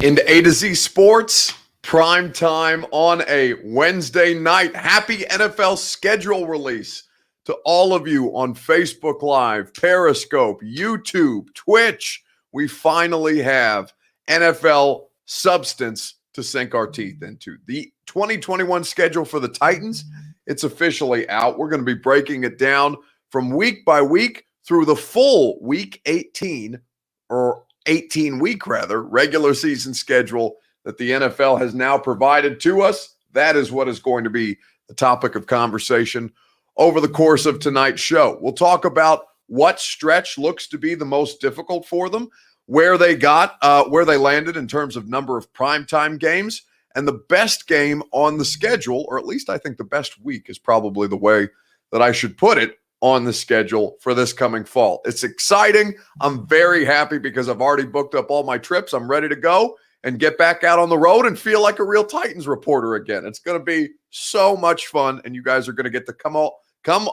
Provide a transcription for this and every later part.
Into A to Z Sports, prime time on a Wednesday night. Happy NFL schedule release to all of you on Facebook Live, Periscope, YouTube, Twitch. We finally have NFL substance to sink our teeth into. The 2021 schedule for the Titans, it's officially out. We're going to be breaking it down from week by week through the full week 18 or 18-week regular season schedule that the NFL has now provided to us. That is what is going to be the topic of conversation over the course of tonight's show. We'll talk about what stretch looks to be the most difficult for them, where they landed in terms of number of primetime games, and the best game on the schedule, or at least I think the best week is probably the way that I should put it, on the schedule for this coming fall. It's exciting. I'm very happy because I've already booked up all my trips. I'm ready to go and get back out on the road and feel like a real Titans reporter again. It's going to be so much fun, and you guys are going to get to come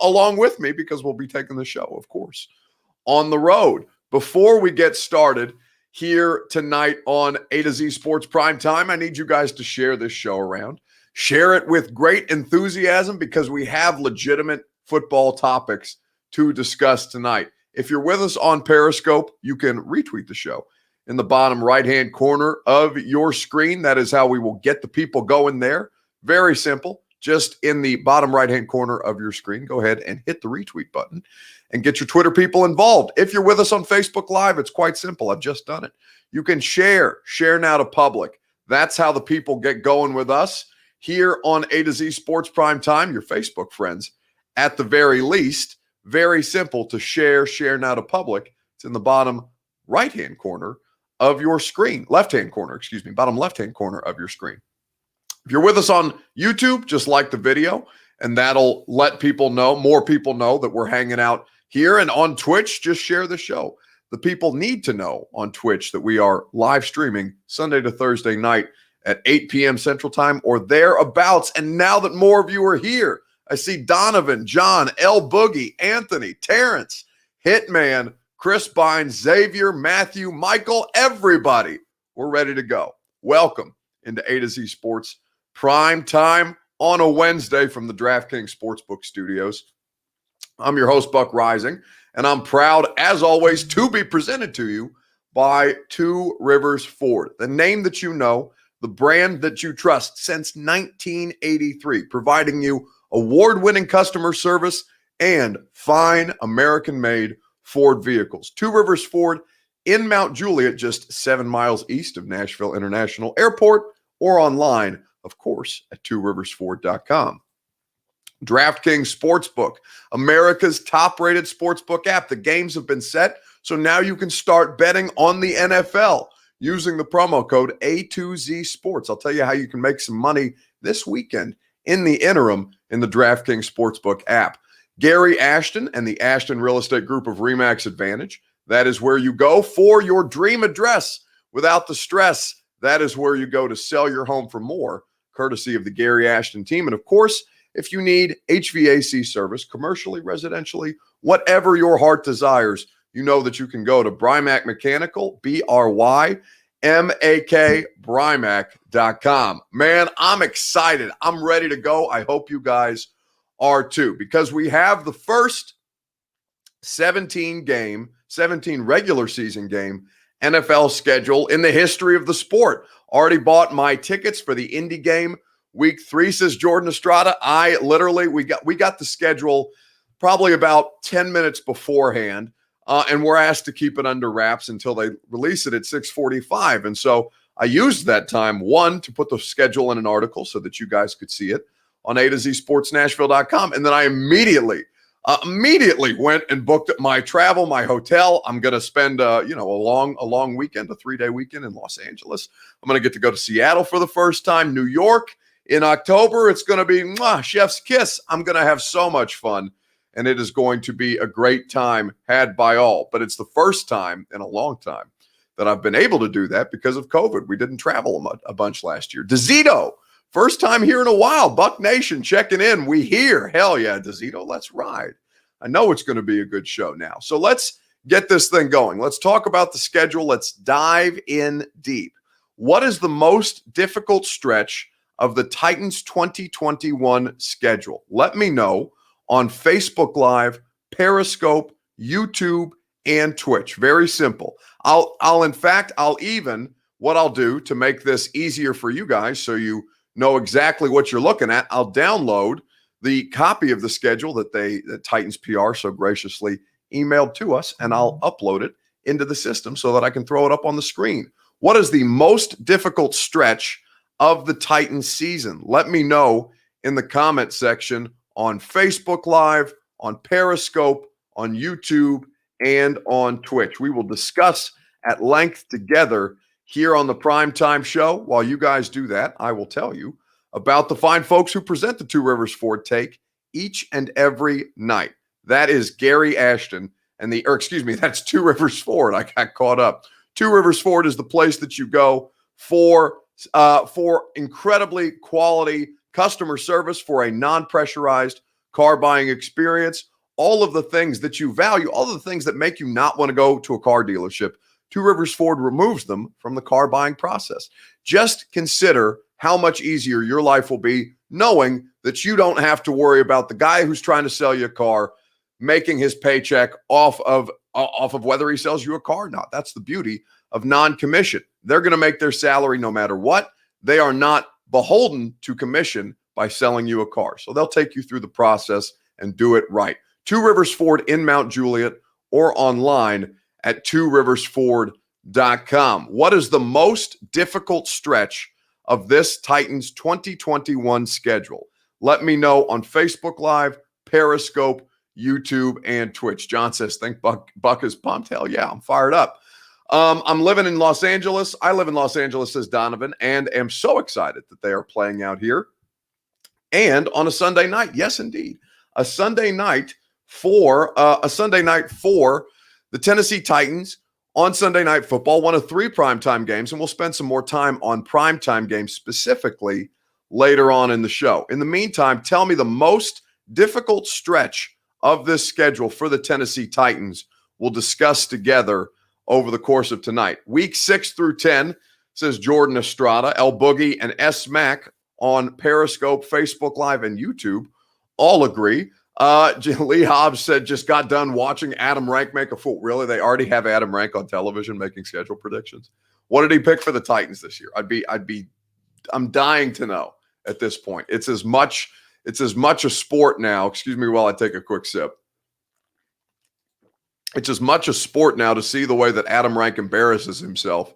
along with me because we'll be taking the show, of course, on the road. Before we get started here tonight on A to Z Sports Prime Time, I need you guys to share this show around. Share it with great enthusiasm because we have legitimate football topics to discuss tonight. If you're with us on Periscope, you can retweet the show in the bottom right-hand corner of your screen. That is how we will get the people going there. Very simple. Just in the bottom right-hand corner of your screen, go ahead and hit the retweet button and get your Twitter people involved. If you're with us on Facebook Live, it's quite simple. I've just done it. You can share now to public. That's how the people get going with us here on A to Z Sports Prime Time, your Facebook friends. At the very least, very simple to share now to public. It's in the bottom right-hand corner of your screen. Bottom left-hand corner of your screen. If you're with us on YouTube, just like the video, and that'll let more people know that we're hanging out here. And on Twitch, just share the show. The people need to know on Twitch that we are live streaming Sunday to Thursday night at 8 p.m. Central Time or thereabouts. And now that more of you are here, I see Donovan, John, L. Boogie, Anthony, Terrence, Hitman, Chris Bynes, Xavier, Matthew, Michael, everybody. We're ready to go. Welcome into A to Z Sports Prime Time on a Wednesday from the DraftKings Sportsbook Studios. I'm your host, Buck Rising, and I'm proud, as always, to be presented to you by Two Rivers Ford, the name that you know, the brand that you trust since 1983, providing you award-winning customer service and fine American-made Ford vehicles. Two Rivers Ford in Mount Juliet, just 7 miles east of Nashville International Airport, or online, of course, at tworiversford.com. DraftKings Sportsbook, America's top-rated sportsbook app. The games have been set, so now you can start betting on the NFL using the promo code A2Z Sports. I'll tell you how you can make some money this weekend in the interim in the DraftKings Sportsbook app. Gary Ashton and the Ashton Real Estate Group of RE/MAX Advantage. That is where you go for your dream address without the stress. That is where you go to sell your home for more, courtesy of the Gary Ashton team. And of course, if you need HVAC service, commercially, residentially, whatever your heart desires, you know that you can go to Brymak Mechanical, BRYMAK, Brymak.com. Man, I'm excited. I'm ready to go. I hope you guys are too, because we have the first 17 regular season game NFL schedule in the history of the sport. Already bought my tickets for the Indy game week 3, says Jordan Estrada. We got the schedule probably about 10 minutes beforehand. And we're asked to keep it under wraps until they release it at 6:45. And so I used that time, one, to put the schedule in an article so that you guys could see it on A to Z Sports Nashville.com. And then I immediately went and booked my travel, my hotel. I'm going to spend, a long weekend, a 3-day weekend in Los Angeles. I'm going to get to go to Seattle for the first time, New York in October. It's going to be chef's kiss. I'm going to have so much fun. And it is going to be a great time had by all. But it's the first time in a long time that I've been able to do that because of COVID. We didn't travel a bunch last year. DeZito, first time here in a while. Buck Nation checking in. We here. Hell yeah, DeZito, let's ride. I know it's going to be a good show now. So let's get this thing going. Let's talk about the schedule. Let's dive in deep. What is the most difficult stretch of the Titans 2021 schedule? Let me know on Facebook Live, Periscope, YouTube, and Twitch. Very simple. I'll even, what I'll do to make this easier for you guys so you know exactly what you're looking at, I'll download the copy of the schedule that Titans PR so graciously emailed to us, and I'll upload it into the system so that I can throw it up on the screen. What is the most difficult stretch of the Titans season? Let me know in the comment section on Facebook Live, on Periscope, on YouTube, and on Twitch. We will discuss at length together here on the Primetime Show. While you guys do that, I will tell you about the fine folks who present the Two Rivers Ford Take each and every night. That is Gary Ashton that's Two Rivers Ford. I got caught up. Two Rivers Ford is the place that you go for incredibly quality customer service, for a non-pressurized car buying experience, all of the things that you value, all of the things that make you not want to go to a car dealership. Two Rivers Ford removes them from the car buying process. Just consider how much easier your life will be knowing that you don't have to worry about the guy who's trying to sell you a car making his paycheck off of whether he sells you a car or not. That's the beauty of non-commission. They're going to make their salary no matter what. They are not beholden to commission by selling you a car. So they'll take you through the process and do it right. Two Rivers Ford in Mount Juliet or online at tworiversford.com. What is the most difficult stretch of this Titans 2021 schedule? Let me know on Facebook Live, Periscope, YouTube, and Twitch. John says, think Buck is pumped. Hell yeah, I'm fired up. I'm living in Los Angeles. I live in Los Angeles, says Donovan, and am so excited that they are playing out here. And on a Sunday night, yes, indeed, a Sunday night for the Tennessee Titans on Sunday Night Football, one of 3 primetime games, and we'll spend some more time on primetime games specifically later on in the show. In the meantime, tell me the most difficult stretch of this schedule for the Tennessee Titans. We'll discuss together over the course of tonight. Week 6 through 10, says Jordan Estrada, El Boogie, and S. Mac on Periscope, Facebook Live, and YouTube all agree. Lee Hobbs said, just got done watching Adam Rank make a fool. Really? They already have Adam Rank on television making schedule predictions. What did he pick for the Titans this year? I'm dying to know at this point. It's as much a sport now. Excuse me while I take a quick sip. It's as much a sport now to see the way that Adam Rank embarrasses himself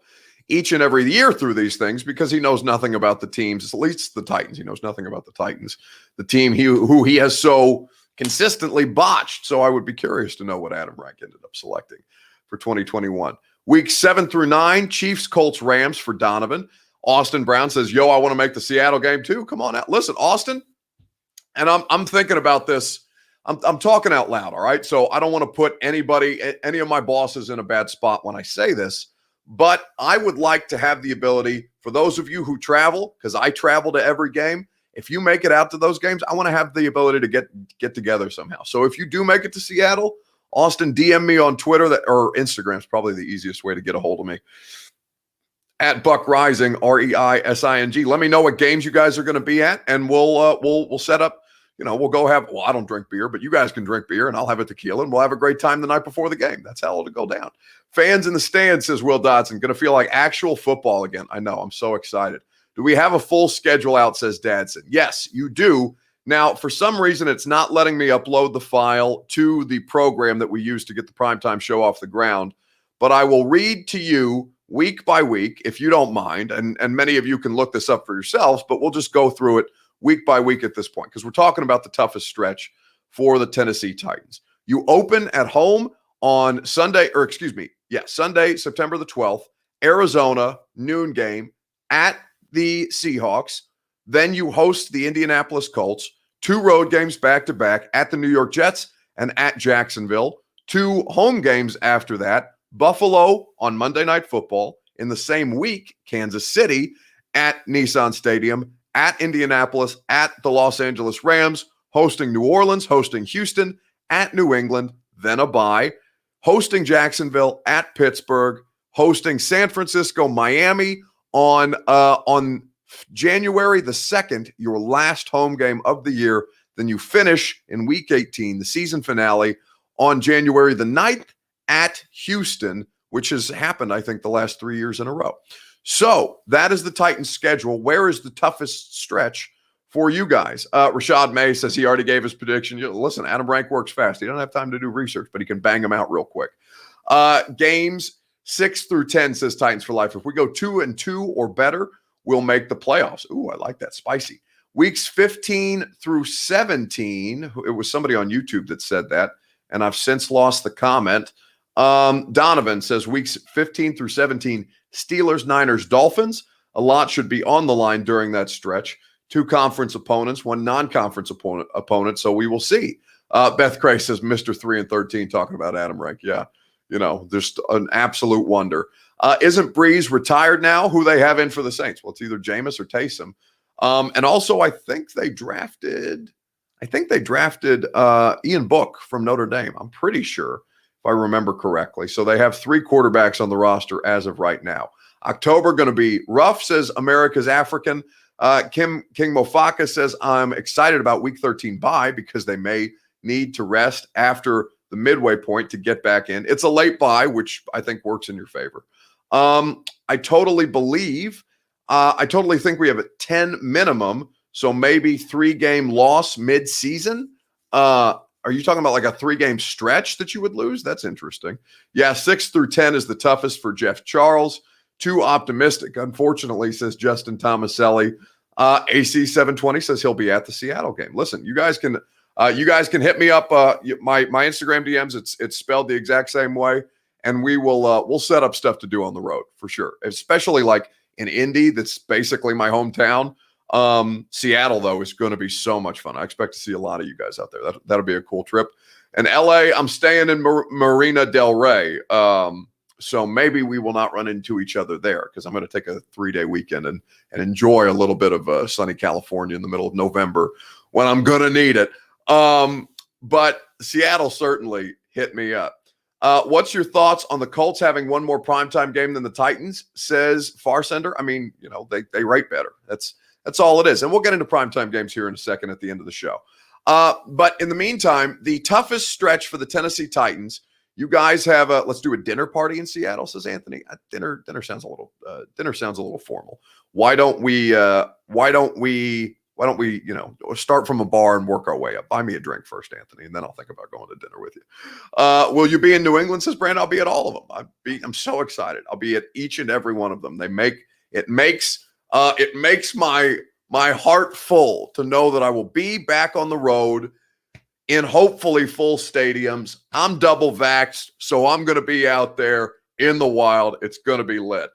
each and every year through these things, because he knows nothing about the teams, at least the Titans. He knows nothing about the Titans, the team who he has so consistently botched. So I would be curious to know what Adam Rank ended up selecting for 2021. Week 7 through 9, Chiefs, Colts, Rams for Donovan. Austin Brown says, yo, I want to make the Seattle game too. Come on out. Listen, Austin, and I'm thinking about this. I'm talking out loud, all right? So I don't want to put any of my bosses in a bad spot when I say this, but I would like to have the ability, for those of you who travel, because I travel to every game, if you make it out to those games, I want to have the ability to get together somehow. So if you do make it to Seattle, Austin, DM me on Twitter or Instagram is probably the easiest way to get a hold of me. At Buck Rising, REISING. Let me know what games you guys are going to be at, and we'll set up. We'll go have. Well, I don't drink beer, but you guys can drink beer, and I'll have a tequila, and we'll have a great time the night before the game. That's how it'll go down. Fans in the stands, says Will Dodson. Going to feel like actual football again. I know. I'm so excited. Do we have a full schedule out, says Dadson? Yes, you do. Now, for some reason, it's not letting me upload the file to the program that we use to get the primetime show off the ground, but I will read to you week by week, if you don't mind, and many of you can look this up for yourselves, but we'll just go through it week by week at this point, because we're talking about the toughest stretch for the Tennessee Titans. You open at home on Sunday, September the 12th, Arizona, noon game at the Seahawks. Then you host the Indianapolis Colts, 2 road games back-to-back at the New York Jets and at Jacksonville, 2 home games after that, Buffalo on Monday Night Football. In the same week, Kansas City at Nissan Stadium, at Indianapolis, at the Los Angeles Rams, hosting New Orleans, hosting Houston, at New England, then a bye, hosting Jacksonville, at Pittsburgh, hosting San Francisco, Miami on January the 2nd, your last home game of the year. Then you finish in week 18, the season finale, on January the 9th at Houston, which has happened, I think, the last 3 years in a row. So that is the Titans' schedule. Where is the toughest stretch for you guys? Rashad May says he already gave his prediction. Listen, Adam Rank works fast. He don't have time to do research, but he can bang them out real quick. Games 6 through 10, says Titans for life. If we go 2-2 or better, we'll make the playoffs. Ooh, I like that. Spicy. Weeks 15 through 17. It was somebody on YouTube that said that, and I've since lost the comment. Donovan says weeks 15 through 17, Steelers, Niners, Dolphins. A lot should be on the line during that stretch. 2 conference opponents, 1 non-conference opponent. So we will see. Beth Cray says Mr. 3-13 talking about Adam Rank. Yeah, just an absolute wonder. Isn't Breeze retired now? Who they have in for the Saints? Well, it's either Jameis or Taysom. And also, I think they drafted Ian Book from Notre Dame. I'm pretty sure, if I remember correctly. So they have 3 quarterbacks on the roster as of right now. October going to be rough, says America's African. King Mofaka says, I'm excited about week 13 bye because they may need to rest after the midway point to get back in. It's a late bye, which I think works in your favor. I totally think we have a 10 minimum, so maybe 3-game loss mid-season. Are you talking about like a 3-game stretch that you would lose? That's interesting. Yeah, 6 through 10 is the toughest for Jeff Charles. Too optimistic, unfortunately, says Justin Tomaselli. AC 720 says he'll be at the Seattle game. Listen, you guys can hit me up. My Instagram DMs, it's spelled the exact same way, and we'll set up stuff to do on the road for sure, especially like in Indy. That's basically my hometown. Seattle, though, is going to be so much fun. I expect to see a lot of you guys out there. That'll be a cool trip. And LA, I'm staying in Marina Del Rey. So maybe we will not run into each other there because I'm going to take a 3-day weekend and enjoy a little bit of sunny California in the middle of November when I'm going to need it. But Seattle, certainly hit me up. What's your thoughts on the Colts having one more primetime game than the Titans, says Farsender? I mean, they rate better. That's all it is. And we'll get into primetime games here in a second at the end of the show. But in the meantime, the toughest stretch for the Tennessee Titans, you guys have let's do a dinner party in Seattle, says Anthony. Dinner sounds a little formal. Why don't we start from a bar and work our way up? Buy me a drink first, Anthony, and then I'll think about going to dinner with you. Will you be in New England, says Brand? I'll be at all of them. I'm so excited. I'll be at each and every one of them. It makes my heart full to know that I will be back on the road in hopefully full stadiums. I'm double vaxxed, so I'm going to be out there in the wild. It's going to be lit.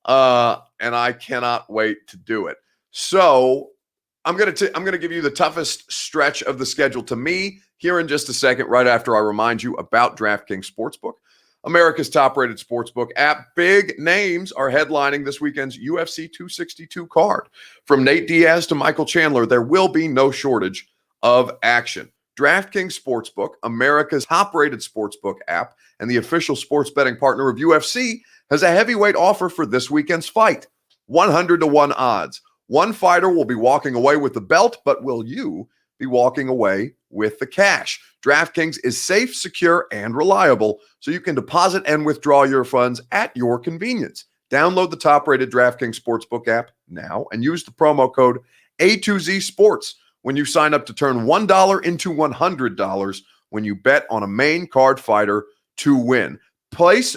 And I cannot wait to do it. So I'm going to give you the toughest stretch of the schedule to me here in just a second, right after I remind you about DraftKings Sportsbook, America's top-rated sportsbook app. Big names are headlining this weekend's UFC 262 card. From Nate Diaz to Michael Chandler, there will be no shortage of action. DraftKings Sportsbook, America's top-rated sportsbook app and the official sports betting partner of UFC, has a heavyweight offer for this weekend's fight. 100-1 odds. One fighter will be walking away with the belt, but will you be walking away with the cash? DraftKings is safe, secure, and reliable, so you can deposit and withdraw your funds at your convenience. Download the top-rated DraftKings Sportsbook app now and use the promo code A2Z Sports when you sign up to turn $1 into $100 when you bet on a main card fighter to win. Place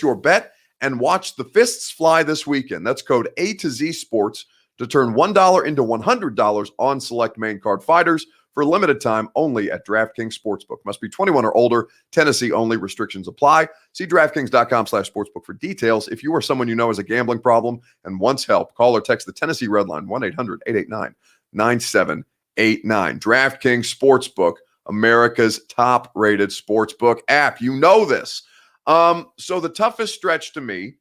your bet and watch the fists fly this weekend. That's code A2Z Sports to turn $1 into $100 on select main card fighters for a limited time only at DraftKings Sportsbook. Must be 21 or older. Tennessee only. Restrictions apply. See DraftKings.com/sportsbook for details. If you or someone you know has a gambling problem and wants help, call or text the Tennessee Red Line 1-800-889-9789. DraftKings Sportsbook, America's top-rated sportsbook app. You know this. So the toughest stretch to me,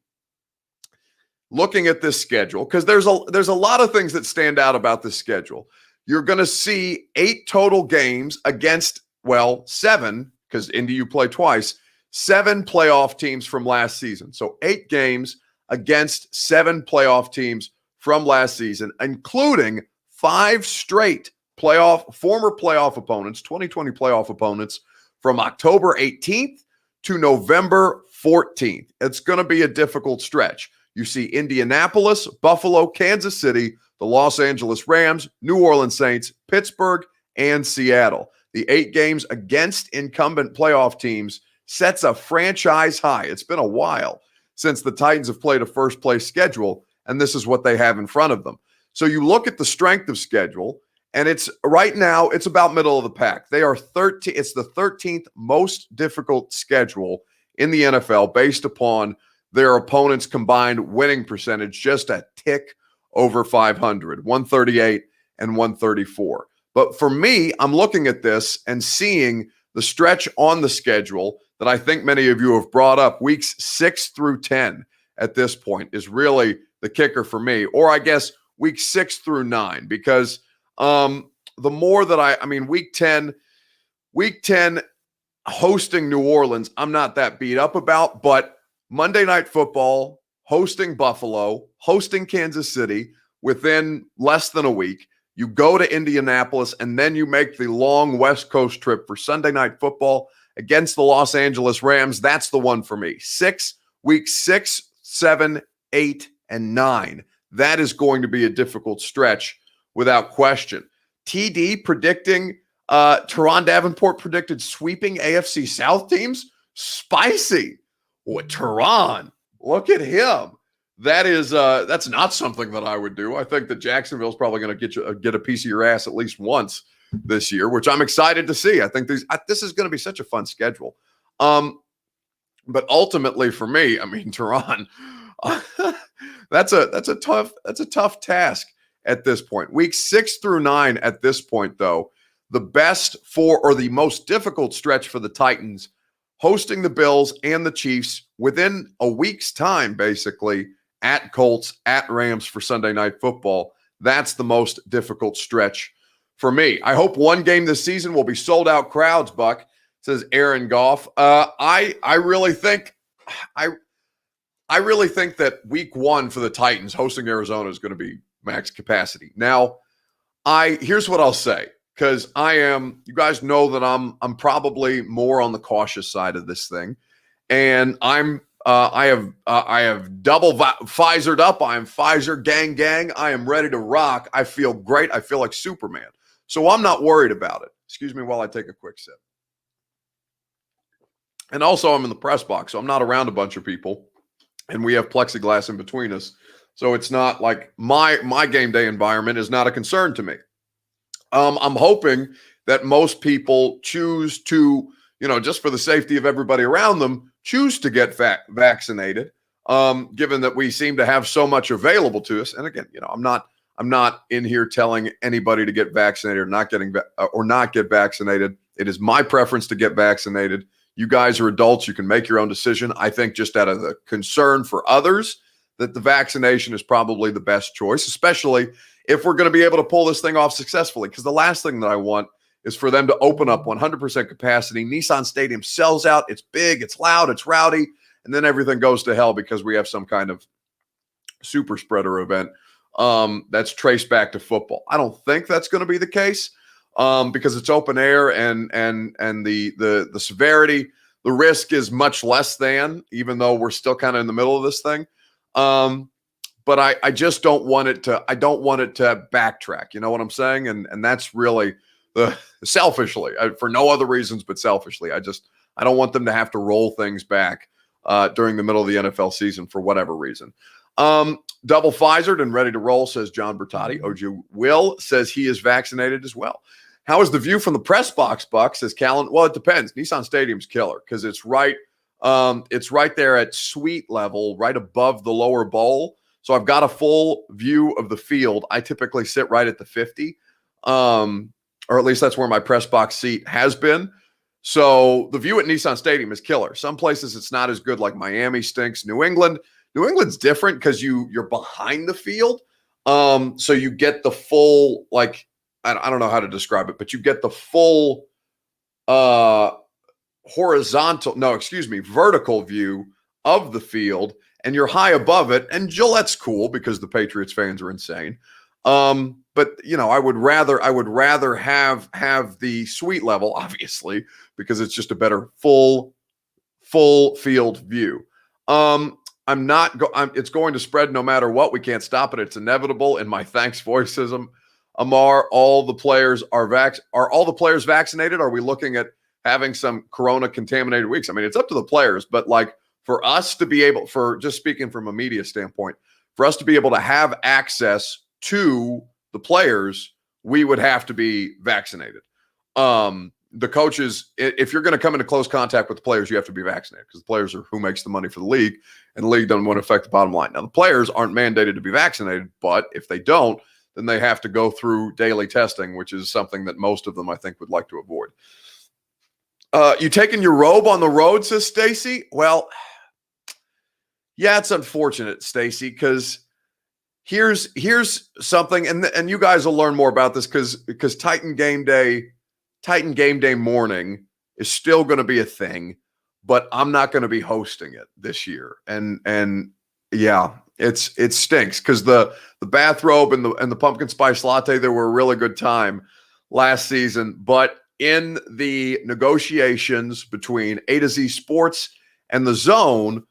looking at this schedule, because there's a lot of things that stand out about this schedule. You're going to see 8 total games against, 7, because Indy you play twice, 7 playoff teams from last season. So 8 games against 7 playoff teams from last season, including 5 straight former playoff opponents, 2020 playoff opponents from October 18th to November 14th. It's going to be a difficult stretch. You see Indianapolis, Buffalo, Kansas City, the Los Angeles Rams, New Orleans Saints, Pittsburgh, and Seattle. The 8 games against incumbent playoff teams sets a franchise high. It's been a while since the Titans have played a first-place schedule, and this is what they have in front of them. So you look at the strength of schedule, and it's right now, it's about middle of the pack. They are 13. It's the 13th most difficult schedule in the NFL based upon their opponents' combined winning percentage, just a tick over 500, 138 and 134. But for me, I'm looking at this and seeing the stretch on the schedule that I think many of you have brought up, weeks 6 through 10 at this point is really the kicker for me, or I guess week 6 through 9, because the more that I mean, week 10 hosting New Orleans, I'm not that beat up about, but Monday Night Football, hosting Buffalo, hosting Kansas City within less than a week. You go to Indianapolis, and then you make the long West Coast trip for Sunday Night Football against the Los Angeles Rams. That's the one for me. Weeks 6, 7, 8, and 9. That is going to be a difficult stretch without question. TD predicting, Teron Davenport predicted sweeping AFC South teams. Spicy. What, Teron? Look at him. That's not something that I would do. I think that Jacksonville's probably going to get a piece of your ass at least once this year, which I'm excited to see. I think this is going to be such a fun schedule. But ultimately for me, I mean, Teron, that's a tough task at this point. Weeks 6 through 9 at this point, though, the the most difficult stretch for the Titans, hosting the Bills and the Chiefs within a week's time, basically, at Colts, at Rams for Sunday Night Football. That's the most difficult stretch for me. I hope one game this season will be sold out crowds, Buck, says Aaron Goff. I really think that week 1 for the Titans hosting Arizona is going to be max capacity. Now, here's what I'll say, because you guys know that I'm probably more on the cautious side of this thing, and I have double Pfizered up. I am Pfizer gang. I am ready to rock. I feel great. I feel like Superman. So I'm not worried about it. Excuse me while I take a quick sip. And also, I'm in the press box, so I'm not around a bunch of people, and we have plexiglass in between us. So it's not like my game day environment is not a concern to me. I'm hoping that most people choose to, just for the safety of everybody around them, choose to get vaccinated, given that we seem to have so much available to us. And again, I'm not in here telling anybody to get vaccinated or not get vaccinated. It is my preference to get vaccinated. You guys are adults. You can make your own decision. I think just out of the concern for others, that the vaccination is probably the best choice, especially if we're going to be able to pull this thing off successfully. Because the last thing that I want is for them to open up 100% capacity. Nissan Stadium sells out. It's big, it's loud, it's rowdy, and then everything goes to hell because we have some kind of super spreader event that's traced back to football. I don't think that's going to be the case because it's open air and the severity, the risk is much less than, even though we're still kind of in the middle of this thing. But I just don't want it to backtrack. You know what I'm saying? And that's really selfishly, for no other reasons but selfishly. I don't want them to have to roll things back during the middle of the NFL season for whatever reason. Double Pfizered and ready to roll, says John Bertotti. OG Will says he is vaccinated as well. How is the view from the press box, Buck, says Callan? Well, it depends. Nissan Stadium's killer because it's right there at suite level, right above the lower bowl. So I've got a full view of the field. I typically sit right at the 50, or at least that's where my press box seat has been. So the view at Nissan Stadium is killer. Some places it's not as good, like Miami stinks. New England's different because you're behind the field. So you get the full, like, I don't know how to describe it, but you get the full vertical view of the field. and you're high above it. And Gillette's cool because the Patriots fans are insane. But I would rather have the suite level, obviously, because it's just a better full field view. It's going to spread no matter what. We can't stop it. It's inevitable. In my thanks voicism, Amar, are all the players vaccinated? Are we looking at having some corona contaminated weeks? I mean, it's up to the players, but like for us to be able, for just speaking from a media standpoint, for us to be able to have access to the players, we would have to be vaccinated. The coaches, if you're going to come into close contact with the players, you have to be vaccinated because the players are who makes the money for the league, and the league doesn't want to affect the bottom line. Now, the players aren't mandated to be vaccinated, but if they don't, then they have to go through daily testing, which is something that most of them, I think, would like to avoid. You taking your robe on the road, says Stacy? Well, yeah, it's unfortunate, Stacy, because here's something, and you guys will learn more about this because Titan Game Day morning is still going to be a thing, but I'm not going to be hosting it this year. And yeah, it stinks because the bathrobe and the pumpkin spice latte, they were a really good time last season, but in the negotiations between A to Z Sports and the Zone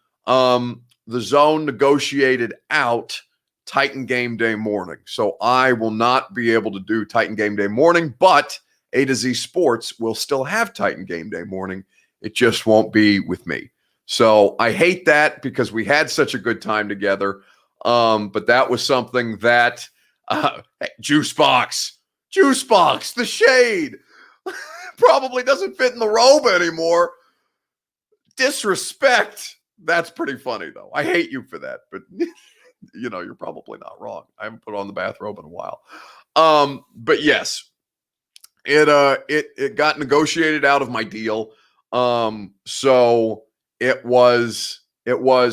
negotiated out Titan Game Day morning. So I will not be able to do Titan Game Day morning, but A to Z Sports will still have Titan Game Day morning. It just won't be with me. So I hate that because we had such a good time together. But that was something that hey, Juice Box, the shade probably doesn't fit in the robe anymore. Disrespect. That's pretty funny, though. I hate you for that, but you're probably not wrong. I haven't put on the bathrobe in a while. But yes, it got negotiated out of my deal. So it was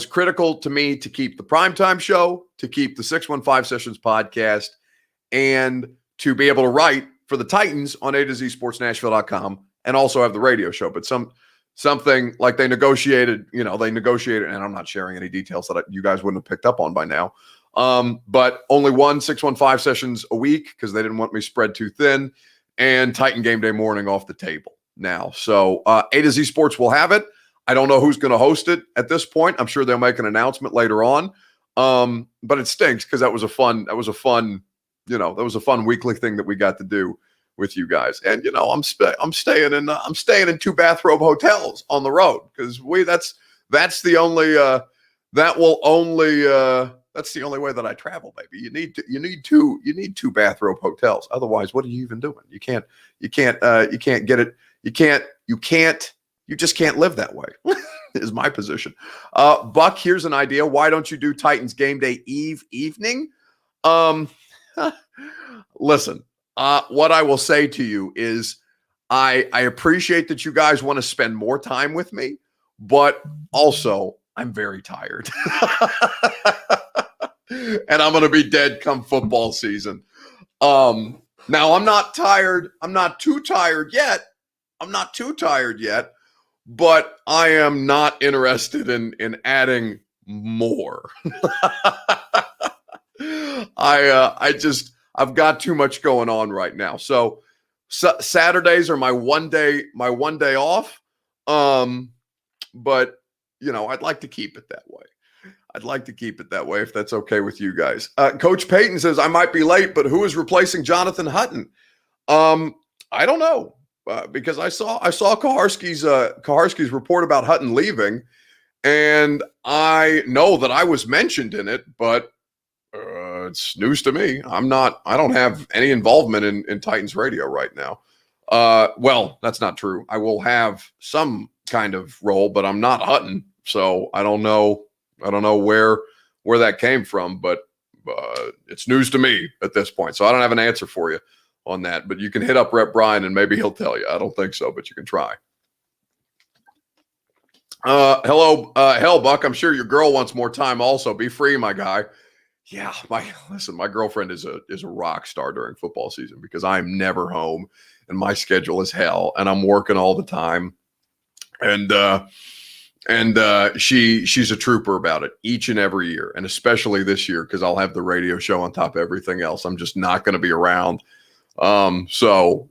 critical to me to keep the primetime show, to keep the 615 Sessions podcast, and to be able to write for the Titans on A to Z Sports Nashville.com and also have the radio show. But something like they negotiated, and I'm not sharing any details that you guys wouldn't have picked up on by now. But only one 615 Sessions a week because they didn't want me spread too thin, and Titan Game Day morning off the table now. So A to Z Sports will have it. I don't know who's going to host it at this point. I'm sure they'll make an announcement later on. But it stinks because that was a fun weekly thing that we got to do with you guys. And I'm staying in two bathrobe hotels on the road because that's the only way that I travel, baby. You need two bathrobe hotels. Otherwise, what are you even doing? You just can't live that way. Is my position. Buck, here's an idea. Why don't you do Titans Game Day evening? Listen, what I will say to you is I appreciate that you guys want to spend more time with me, but also I'm very tired. And I'm going to be dead come football season. Now I'm not tired. I'm not too tired yet. But I am not interested in adding more. I've got too much going on right now. So Saturdays are my one day off. But I'd like to keep it that way. If that's okay with you guys. Coach Payton says I might be late, but who is replacing Jonathan Hutton? I don't know. Because I saw Kaharski's report about Hutton leaving, and I know that I was mentioned in it, but it's news to me. I don't have any involvement in Titans radio right now. Well, that's not true. I will have some kind of role, but I'm not Hutton, so I don't know where that came from, but it's news to me at this point. So I don't have an answer for you on that, but you can hit up Rep Brian and maybe he'll tell you. I don't think so, but you can try. Hello, hell, Buck. I'm sure your girl wants more time also. Be free, my guy. Yeah, my girlfriend is a rock star during football season because I'm never home and my schedule is hell and I'm working all the time. And And she's a trooper about it each and every year, and especially this year because I'll have the radio show on top of everything else. I'm just not going to be around. So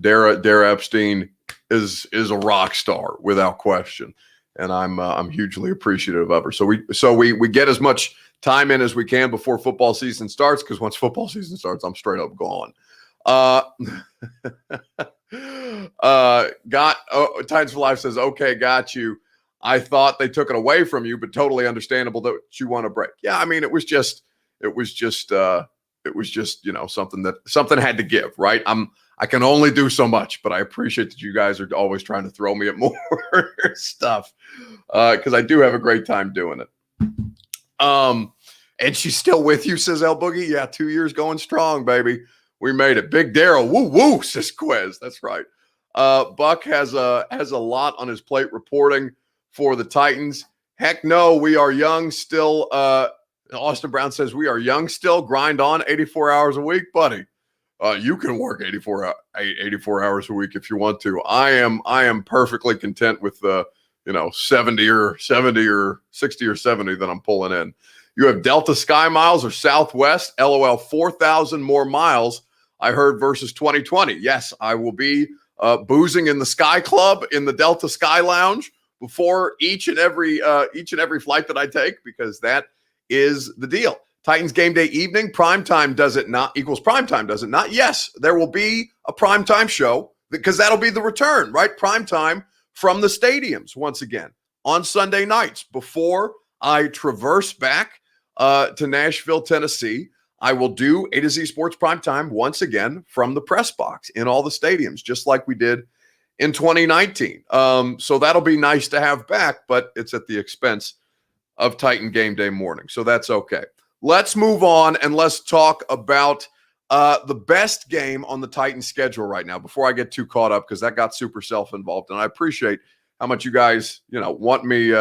Dara Epstein is a rock star without question, and I'm hugely appreciative of her. So we get as much time in as we can before football season starts, because once football season starts, I'm straight up gone. Titans for Life says, okay, got you. I thought they took it away from you, but totally understandable that you want a break. Yeah, I mean, it was just something had to give, right? I can only do so much, but I appreciate that you guys are always trying to throw me at more stuff, because I do have a great time doing it. And she's still with you, says El Boogie. Yeah, 2 years going strong, baby. We made it. Big Daryl, woo woo, says Quez. That's right. Buck has a lot on his plate reporting for the Titans. Heck no, we are young still. Austin Brown says we are young still. Grind on 84 hours a week, buddy. You can work 84 hours a week if you want to. I am perfectly content with 70 or 60 or 70 that I'm pulling in. You have Delta Sky Miles or Southwest. LOL, 4,000 more miles, I heard, versus 2020. Yes, I will be boozing in the Sky Club in the Delta Sky Lounge before each and every flight that I take, because that is the deal. Titans game day evening, primetime does it not equals primetime, does it not? Yes, there will be a primetime show because that'll be the return, right? Primetime from the stadiums once again on Sunday nights before I traverse back to Nashville, Tennessee. I will do A to Z Sports Primetime once again from the press box in all the stadiums, just like we did in 2019. So that'll be nice to have back, but it's at the expense of Titan game day morning. So that's okay. Let's move on and let's talk about the best game on the Titans schedule right now before I get too caught up, because that got super self-involved. And I appreciate how much you guys, want me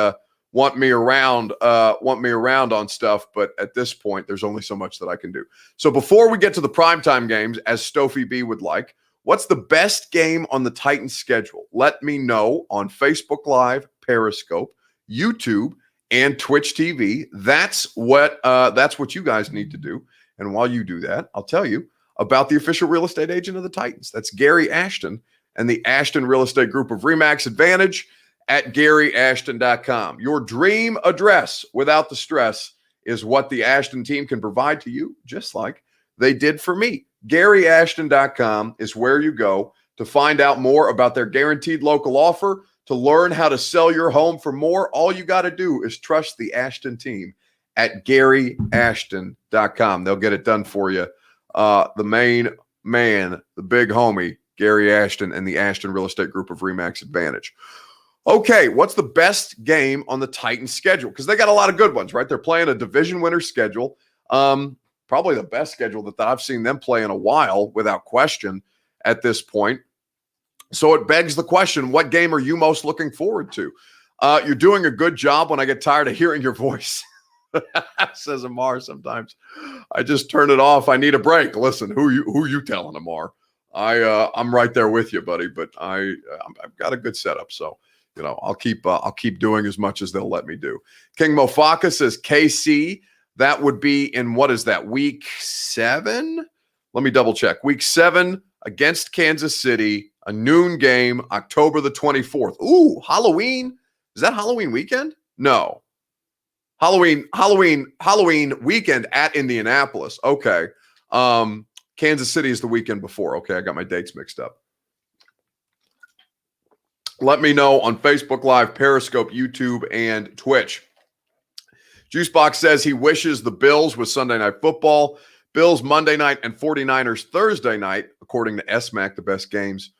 around on stuff. But at this point, there's only so much that I can do. So before we get to the primetime games, as Stofie B would like, what's the best game on the Titans schedule? Let me know on Facebook Live, Periscope, YouTube, and Twitch TV. That's what you guys need to do. And while you do that, I'll tell you about the official real estate agent of the Titans. That's Gary Ashton and the Ashton Real Estate Group of RE/MAX Advantage at GaryAshton.com. Your dream address without the stress is what the Ashton team can provide to you, just like they did for me. GaryAshton.com is where you go to find out more about their guaranteed local offer. To learn how to sell your home for more, all you got to do is trust the Ashton team at GaryAshton.com. They'll get it done for you. The main man, the big homie, Gary Ashton and the Ashton Real Estate Group of RE/MAX Advantage. Okay, what's the best game on the Titans schedule? Because they got a lot of good ones, right? They're playing a division winner schedule. Probably the best schedule that I've seen them play in a while, without question, at this point. So it begs the question, what game are you most looking forward to? You're doing a good job when I get tired of hearing your voice, says Amar sometimes. I just turn it off. I need a break. Listen, who you telling, Amar? I'm right there with you, buddy, but I've got a good setup. So, I'll keep doing as much as they'll let me do. King Mofaka says KC. That would be in, what is that, week 7? Let me double check. Week 7 against Kansas City, a noon game, October the 24th. Ooh, Halloween. Is that Halloween weekend? No. Halloween weekend at Indianapolis. Okay. Kansas City is the weekend before. Okay, I got my dates mixed up. Let me know on Facebook Live, Periscope, YouTube, and Twitch. Juicebox says he wishes the Bills with Sunday Night Football. Bills Monday night and 49ers Thursday night, according to SMAC, the best games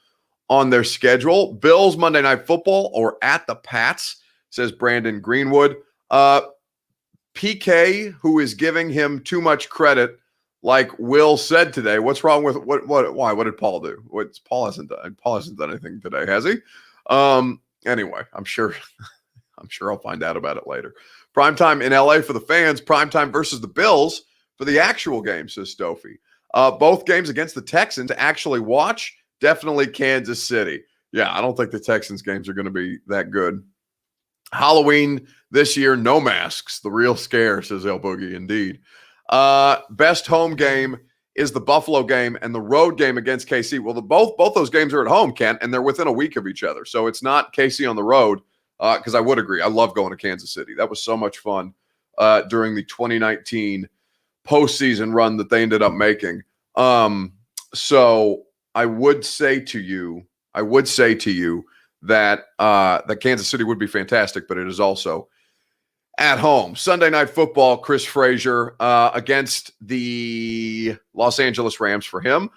on their schedule. Bills Monday Night Football or at the Pats, says Brandon Greenwood. PK, who is giving him too much credit, like Will said today. What's wrong with why? What did Paul do? Paul hasn't done anything today, has he? Anyway, I'm sure I'll find out about it later. Primetime in LA for the fans. Primetime versus the Bills for the actual game, says Stofie. Both games against the Texans to actually watch. Definitely Kansas City. Yeah, I don't think the Texans games are going to be that good. Halloween this year, no masks. The real scare, says El Boogie. Indeed. Best home game is the Buffalo game and the road game against KC. Well, both those games are at home, Kent, and they're within a week of each other. So it's not KC on the road, because I would agree. I love going to Kansas City. That was so much fun during the 2019 postseason run that they ended up making. So I would say to you that that Kansas City would be fantastic, but it is also at home. Sunday Night Football, Chris Frazier against the Los Angeles Rams for him.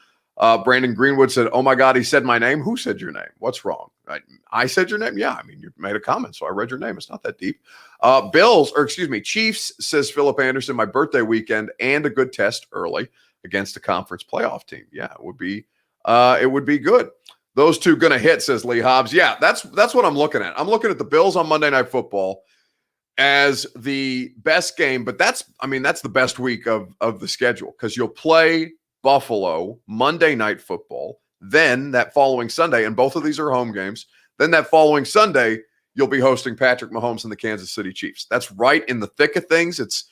Brandon Greenwood said, "Oh my God, he said my name." Who said your name? What's wrong? I said your name? Yeah, I mean, you made a comment, so I read your name. It's not that deep. Chiefs, says Philip Anderson, my birthday weekend and a good test early against a conference playoff team. Yeah, it would be good. Those two gonna hit, says Lee Hobbs. Yeah, that's what I'm looking at. I'm looking at the Bills on Monday Night Football as the best game, but that's the best week of the schedule, because you'll play Buffalo Monday Night Football, then that following Sunday, and both of these are home games, then that following Sunday, you'll be hosting Patrick Mahomes and the Kansas City Chiefs. That's right in the thick of things. It's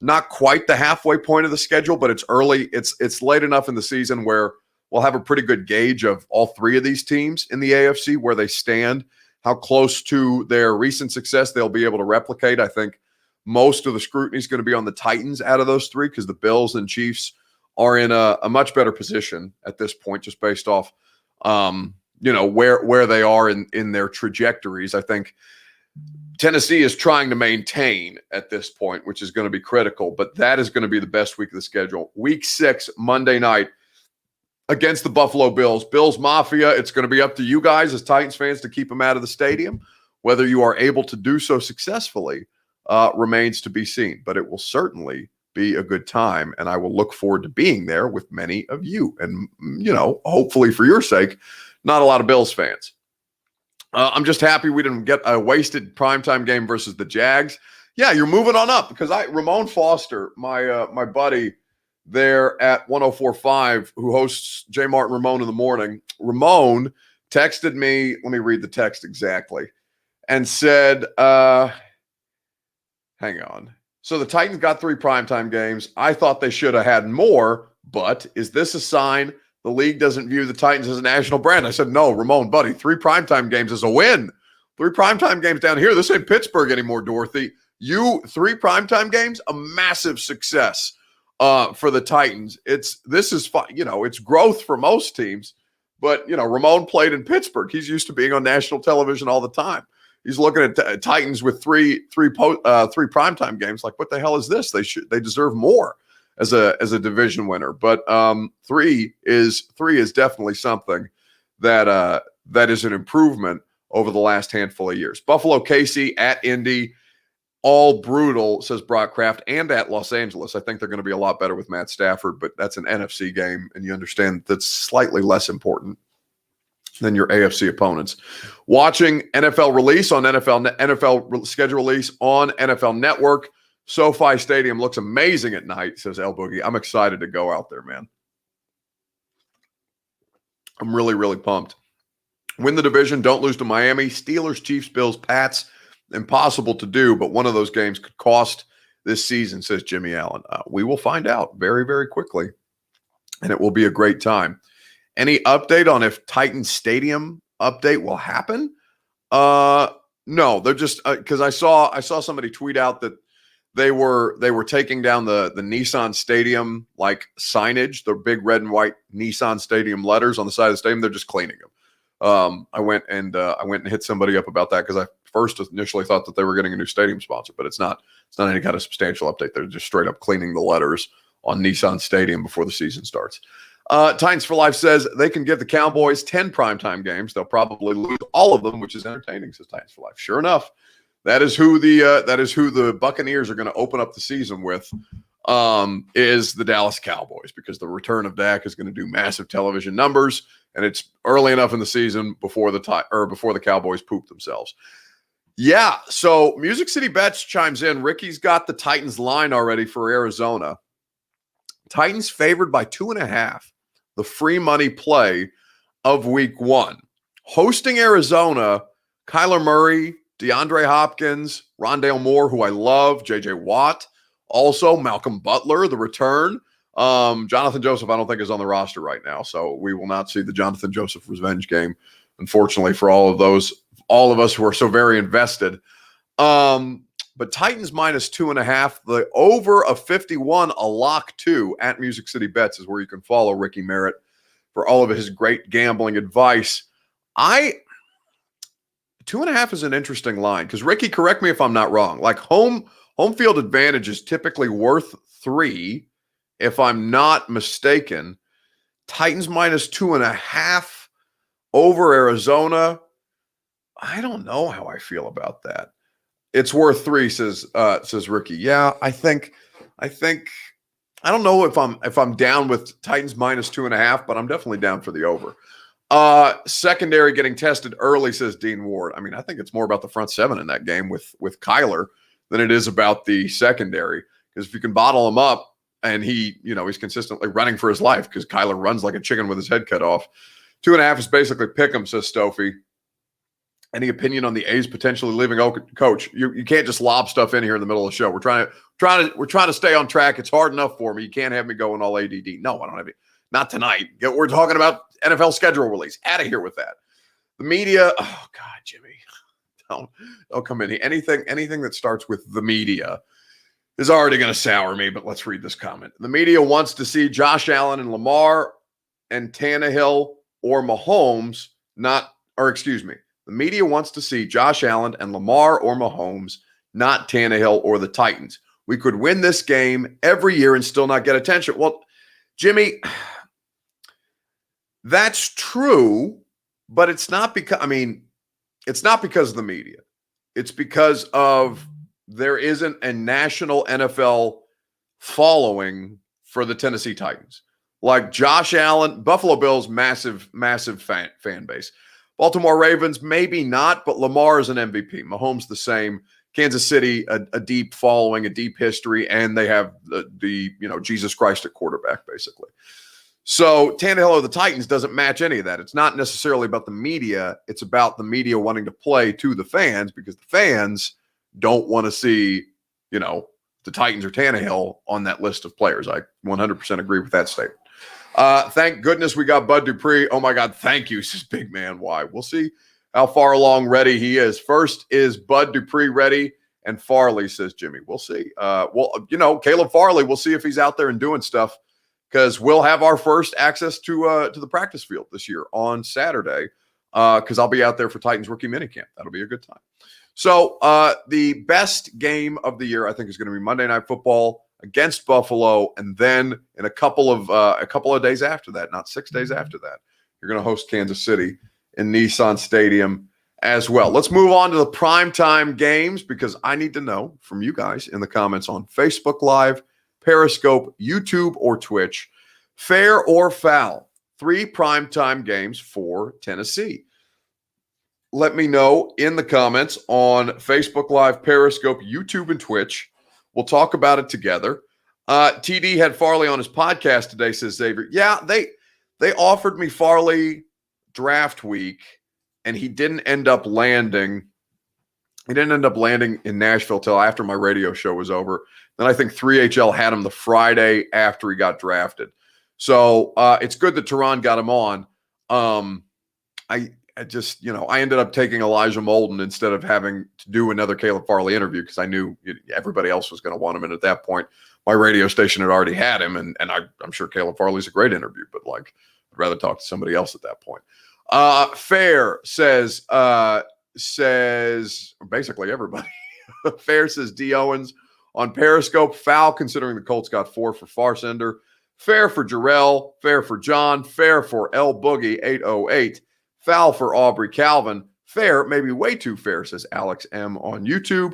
not quite the halfway point of the schedule, but it's early. It's late enough in the season where we'll have a pretty good gauge of all three of these teams in the AFC, where they stand, how close to their recent success they'll be able to replicate. I think most of the scrutiny is going to be on the Titans out of those three, because the Bills and Chiefs are in a much better position at this point, just based off, where they are in their trajectories. I think Tennessee is trying to maintain at this point, which is going to be critical, but that is going to be the best week of the schedule. Week 6, Monday night, against the Buffalo Bills. Bills Mafia, it's going to be up to you guys as Titans fans to keep them out of the stadium. Whether you are able to do so successfully remains to be seen, but it will certainly be a good time, and I will look forward to being there with many of you. And, hopefully for your sake, not a lot of Bills fans. I'm just happy we didn't get a wasted primetime game versus the Jags. Yeah, you're moving on up, because Ramon Foster, my buddy there at 104.5, who hosts J. Martin Ramon in the morning, Ramon texted me, let me read the text exactly, and said, hang on. So the Titans got 3 primetime games. I thought they should have had more, but is this a sign the league doesn't view the Titans as a national brand? I said, no, Ramon, buddy, 3 primetime games is a win. 3 primetime games down here. This ain't Pittsburgh anymore, Dorothy. 3 primetime games, a massive success for the Titans. This is fun. It's growth for most teams, but Ramon played in Pittsburgh. He's used to being on national television all the time. He's looking at Titans with three primetime games. Like, what the hell is this? They deserve more as a division winner. But 3 is definitely something that is an improvement over the last handful of years. Buffalo, KC at Indy, all brutal, says Brock Kraft, and at Los Angeles. I think they're going to be a lot better with Matt Stafford, but that's an NFC game, and you understand that's slightly less important than your AFC opponents. Watching NFL release on NFL schedule release on NFL Network. SoFi Stadium looks amazing at night, says El Boogie. I'm excited to go out there, man. I'm really, really pumped. Win the division, don't lose to Miami. Steelers, Chiefs, Bills, Pats. Impossible to do, but one of those games could cost this season, says Jimmy Allen. We will find out very, very quickly, and it will be a great time. Any update on if Titans Stadium update will happen? No, they're just because I saw somebody tweet out that they were taking down the Nissan Stadium like signage, the big red and white Nissan Stadium letters on the side of the stadium. They're just cleaning them. I went and hit somebody up about that, because I first initially thought that they were getting a new stadium sponsor, but it's not any kind of substantial update. They're just straight up cleaning the letters on Nissan Stadium before the season starts. Titans for Life says they can give the Cowboys 10 primetime games. They'll probably lose all of them, which is entertaining, says Titans for Life. Sure enough, that is who the Buccaneers are going to open up the season with, is the Dallas Cowboys, because the return of Dak is going to do massive television numbers, and it's early enough in the season before the Cowboys poop themselves. Yeah, so Music City Bets chimes in. Ricky's got the Titans line already for Arizona. Titans favored by 2.5. The free money play of week 1. Hosting Arizona, Kyler Murray DeAndre Hopkins, Rondale Moore, who I love, J.J. Watt, also Malcolm Butler, the return. Jonathan Joseph, I don't think is on the roster right now, so we will not see the Jonathan Joseph revenge game, unfortunately, for all of us who are so very invested. But Titans minus 2.5, the over of 51, a lock too, at Music City Bets is where you can follow Ricky Merritt for all of his great gambling advice. 2.5 is an interesting line because, Ricky, correct me if I'm not wrong. Like home field advantage is typically worth 3, if I'm not mistaken. Titans minus 2.5 over Arizona. I don't know how I feel about that. It's worth 3, says Ricky. Yeah, I think I don't know if I'm down with Titans minus 2.5, but I'm definitely down for the over. Secondary getting tested early, says Dean Ward. I mean, I think it's more about the front 7 in that game with Kyler than it is about the secondary. Because if you can bottle him up and he's consistently running for his life because Kyler runs like a chicken with his head cut off. 2.5 is basically pick 'em, says Stofy. Any opinion on the A's potentially leaving coach? You can't just lob stuff in here in the middle of the show. We're trying to stay on track. It's hard enough for me. You can't have me going all ADD. No, I don't have it. Not tonight. We're talking about NFL schedule release. Out of here with that. The media. Oh God, Jimmy, don't come in here. Anything that starts with the media is already going to sour me. But let's read this comment. The media wants to see Josh Allen and Lamar and Tannehill or Mahomes. The media wants to see Josh Allen and Lamar or Mahomes, not Tannehill or the Titans. We could win this game every year and still not get attention. Well, Jimmy, that's true, but it's not because of the media. It's because of there isn't a national NFL following for the Tennessee Titans. Like Josh Allen, Buffalo Bills, massive fan base. Baltimore Ravens, maybe not, but Lamar is an MVP. Mahomes the same. Kansas City, a deep following, a deep history, and they have the Jesus Christ at quarterback, basically. So Tannehill or the Titans doesn't match any of that. It's not necessarily about the media. It's about the media wanting to play to the fans because the fans don't want to see, the Titans or Tannehill on that list of players. I 100% agree with that statement. Thank goodness we got Bud Dupree. Oh my God, thank you, says Big Man. Why? We'll see how far along ready he is. First, is Bud Dupree ready? And Farley, says Jimmy. We'll see. Caleb Farley, we'll see if he's out there and doing stuff because we'll have our first access to the practice field this year on Saturday because I'll be out there for Titans rookie minicamp. That'll be a good time. So the best game of the year, I think, is going to be Monday Night Football against Buffalo, and then in a couple of days after that, not 6 days after that, you're going to host Kansas City in Nissan Stadium as well. Let's move on to the primetime games because I need to know from you guys in the comments on Facebook Live, Periscope, YouTube, or Twitch, fair or foul, 3 primetime games for Tennessee. Let me know in the comments on Facebook Live, Periscope, YouTube, and Twitch. We'll talk about it together. TD had Farley on his podcast today, says Xavier. Yeah, they offered me Farley draft week, and he didn't end up landing. He didn't end up landing in Nashville till after my radio show was over. Then I think 3HL had him the Friday after he got drafted. So it's good that Tehran got him on. I ended up taking Elijah Molden instead of having to do another Caleb Farley interview because I knew everybody else was going to want him. And at that point, my radio station had already had him. And I'm sure Caleb Farley's a great interview, but I'd rather talk to somebody else at that point. Fair says basically everybody. Fair says D. Owens on Periscope. Foul considering the Colts got 4 for Farsender. Fair for Jarrell. Fair for John. Fair for L Boogie 808. Foul for Aubrey Calvin. Fair, maybe way too fair, says Alex M on YouTube.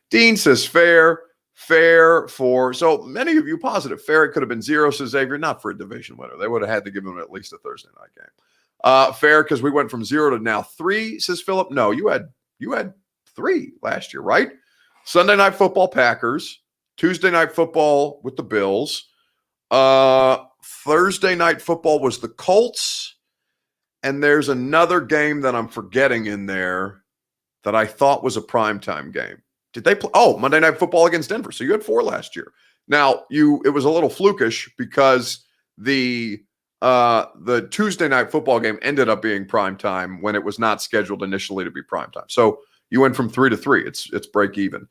Dean says fair. Fair for, so many of you positive. Fair, it could have been 0, says Xavier. Not for a division winner. They would have had to give him at least a Thursday night game. Fair, because we went from 0 to now 3, says Philip. No, you had 3 last year, right? Sunday Night Football, Packers. Tuesday Night Football with the Bills. Thursday Night Football was the Colts. And there's another game that I'm forgetting in there. that I thought was a primetime game. Did they play? Oh, Monday Night Football against Denver. So you had 4 last year. Now, it was a little flukish because the Tuesday Night Football game ended up being primetime when it was not scheduled initially to be primetime. So you went from 3 to 3. It's break even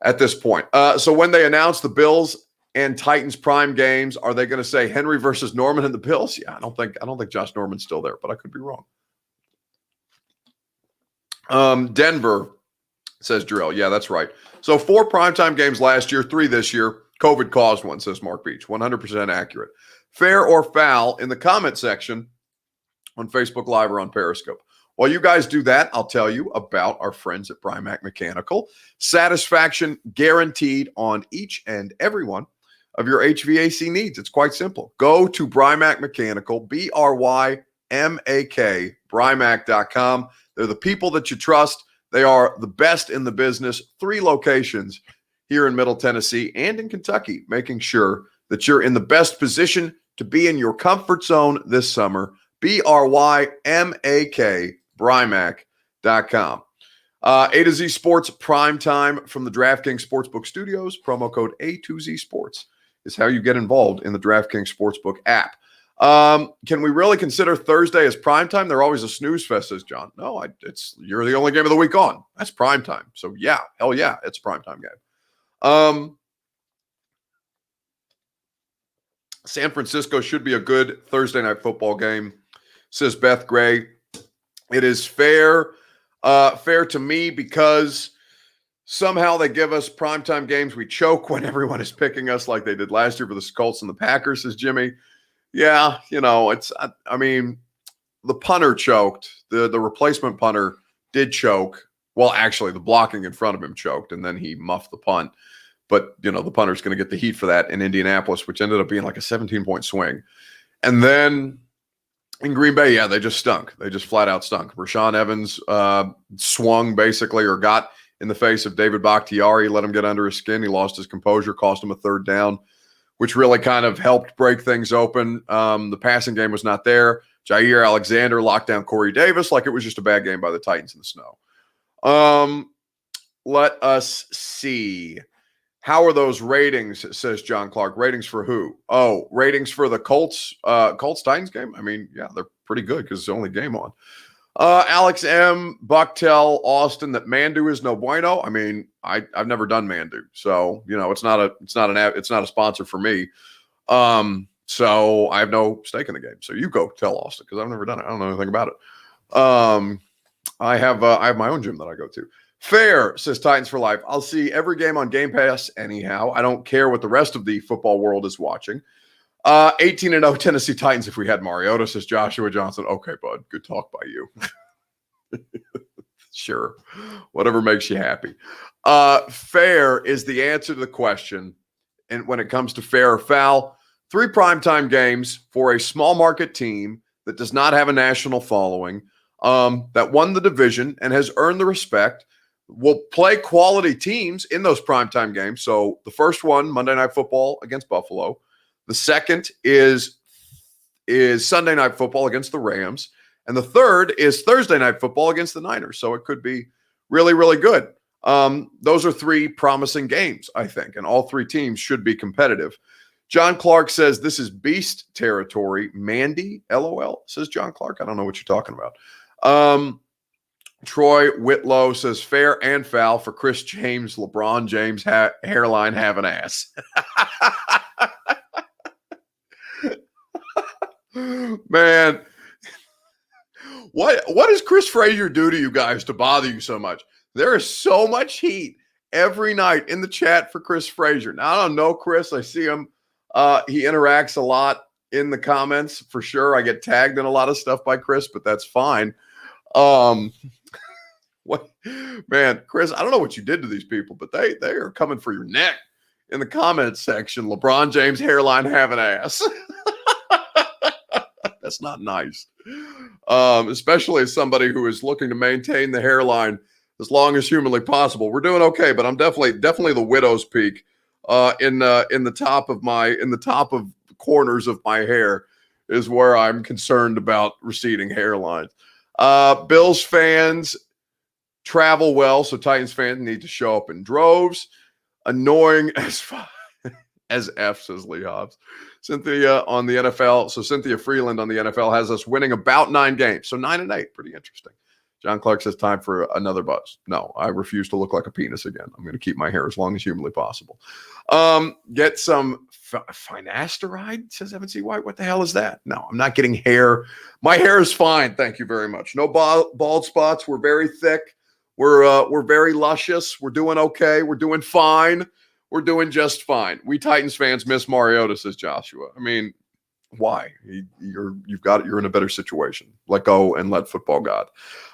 at this point. So when they announced the Bills and Titans prime games, are they going to say Henry versus Norman and the Bills? Yeah, I don't think Josh Norman's still there, but I could be wrong. Denver, says Drill. Yeah, that's right. So 4 primetime games last year, 3 this year. COVID caused one, says Mark Beach. 100% accurate. Fair or foul in the comment section on Facebook Live or on Periscope. While you guys do that, I'll tell you about our friends at Brymak Mechanical. Satisfaction guaranteed on each and every one of your HVAC needs. It's quite simple. Go to Brymak Mechanical, BRYMAK, Brymak.com. They're the people that you trust. They are the best in the business. 3 locations here in Middle Tennessee and in Kentucky, making sure that you're in the best position to be in your comfort zone this summer. BRYMAK, Brymak.com. A to Z Sports Prime Time from the DraftKings Sportsbook Studios. Promo code A2Z Sports is how you get involved in the DraftKings Sportsbook app. Can we really consider Thursday as prime time? They're always a snooze fest, says John. No, you're the only game of the week on. That's prime time. So yeah, hell yeah, it's a prime time game. San Francisco should be a good Thursday night football game, says Beth Gray. It is fair to me because somehow they give us primetime games. We choke when everyone is picking us like they did last year for the Colts and the Packers, says Jimmy. Yeah, I mean, the punter choked. The replacement punter did choke. Well, actually, the blocking in front of him choked, and then he muffed the punt. But, the punter's going to get the heat for that in Indianapolis, which ended up being like a 17-point swing. And then in Green Bay, yeah, they just stunk. They just flat out stunk. Rashaan Evans swung basically or got in the face of David Bakhtiari, let him get under his skin. He lost his composure, cost him a 3rd down, which really kind of helped break things open. The passing game was not there. Jair Alexander locked down Corey Davis like it was just a bad game by the Titans in the snow. Let us see. How are those ratings, says John Clark. Ratings for who? Oh, ratings for the Colts-Titans game? I mean, yeah, they're pretty good because it's the only game on. Alex M. Bucktel Austin that Mandu is no bueno. I mean, I've never done Mandu, so it's not a sponsor for me. So I have no stake in the game. So you go tell Austin because I've never done it. I don't know anything about it. I have my own gym that I go to. Fair, says Titans for Life. I'll see every game on Game Pass anyhow. I don't care what the rest of the football world is watching. 18-0 Tennessee Titans if we had Mariota, says Joshua Johnson. Okay, bud. Good talk by you. Sure. Whatever makes you happy. Fair is the answer to the question. And when it comes to fair or foul, 3 primetime games for a small market team that does not have a national following, that won the division and has earned the respect, will play quality teams in those primetime games. So the first one, Monday Night Football against Buffalo. The second is Sunday Night Football against the Rams. And the third is Thursday Night Football against the Niners. So it could be really, really good. Those are 3 promising games, I think, and all 3 teams should be competitive. John Clark says this is beast territory. Mandy, LOL, says John Clark. I don't know what you're talking about. Troy Whitlow says fair and foul for Chris James, LeBron James hairline have an ass. Man, what does Chris Frazier do to you guys to bother you so much? There is so much heat every night in the chat for Chris Frazier. Now, I don't know Chris. I see him. He interacts a lot in the comments for sure. I get tagged in a lot of stuff by Chris, but that's fine. What, man, Chris, I don't know what you did to these people, but they are coming for your neck in the comments section. LeBron James hairline have an ass. That's not nice. Especially as somebody who is looking to maintain the hairline as long as humanly possible. We're doing okay, but I'm definitely the widow's peak in the top of corners of my hair is where I'm concerned about receding hairlines. Bills fans travel well, so Titans fans need to show up in droves. Annoying as F, says Lee Hobbs. Cynthia on the NFL. So Cynthia Freeland on the NFL has us winning about 9 games. So 9-8. Pretty interesting. John Clark says time for another buzz. No, I refuse to look like a penis again. I'm going to keep my hair as long as humanly possible. Get some finasteride, says Evan C. White. What the hell is that? No, I'm not getting hair. My hair is fine. Thank you very much. No bald spots. We're very thick. We're very luscious. We're doing okay. We're doing fine. We're doing just fine. We Titans fans miss Mariota, says Joshua. I mean, why? You're in a better situation. Let go and let football God.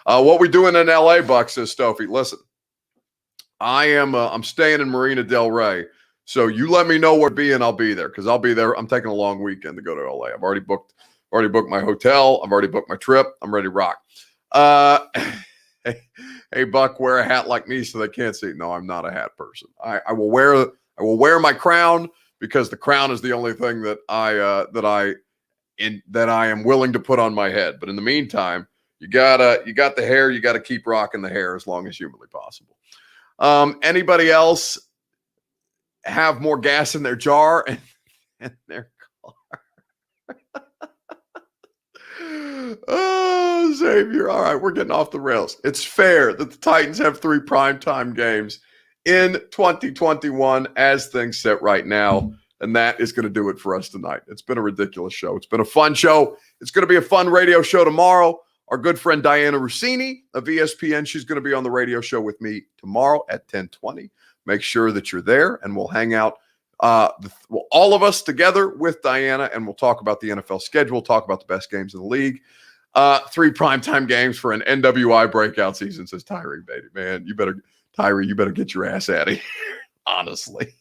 What we doing in LA, Buck, says Stofy. Listen, I'm staying in Marina Del Rey. So you let me know where to be and I'll be there because I'll be there. I'm taking a long weekend to go to LA. I've already booked my hotel. I've already booked my trip. I'm ready to rock. Hey, Buck, wear a hat like me so they can't see. No, I'm not a hat person. I will wear my crown because the crown is the only thing that I am willing to put on my head. But in the meantime, you got the hair. You got to keep rocking the hair as long as humanly possible. Anybody else have more gas in their jar and their car? Oh, Xavier. All right, we're getting off the rails. It's fair that the Titans have 3 primetime games in 2021 as things sit right now, and that is going to do it for us tonight. It's been a ridiculous show. It's been a fun show. It's going to be a fun radio show tomorrow. Our good friend Diana Rossini of ESPN, she's going to be on the radio show with me tomorrow at 10:20. Make sure that you're there, and we'll hang out, all of us together with Diana, and we'll talk about the NFL schedule, talk about the best games in the league. 3 primetime games for an NWI breakout season, says Tyree, baby. Man, you better get your ass out of here, honestly.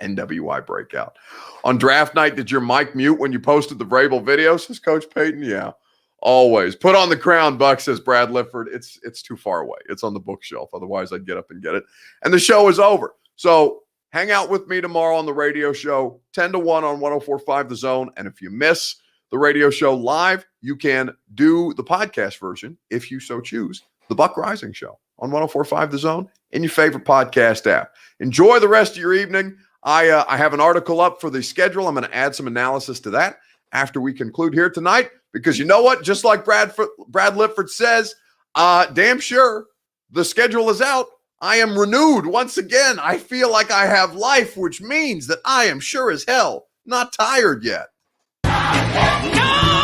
NWI breakout. On draft night, did your mic mute when you posted the Vrabel video, says Coach Payton? Yeah, always. Put on the crown, Buck, says Brad Lifford. It's too far away. It's on the bookshelf. Otherwise, I'd get up and get it. And the show is over. So hang out with me tomorrow on the radio show, 10 to 1 on 104.5 The Zone. And if you miss the radio show live, you can do the podcast version, if you so choose, the Buck Rising Show on 104.5 The Zone in your favorite podcast app. Enjoy the rest of your evening. I have an article up for the schedule. I'm going to add some analysis to that after we conclude here tonight, because you know what? Just like Brad Lifford says, damn sure the schedule is out. I am renewed once again. I feel like I have life, which means that I am sure as hell not tired yet. No!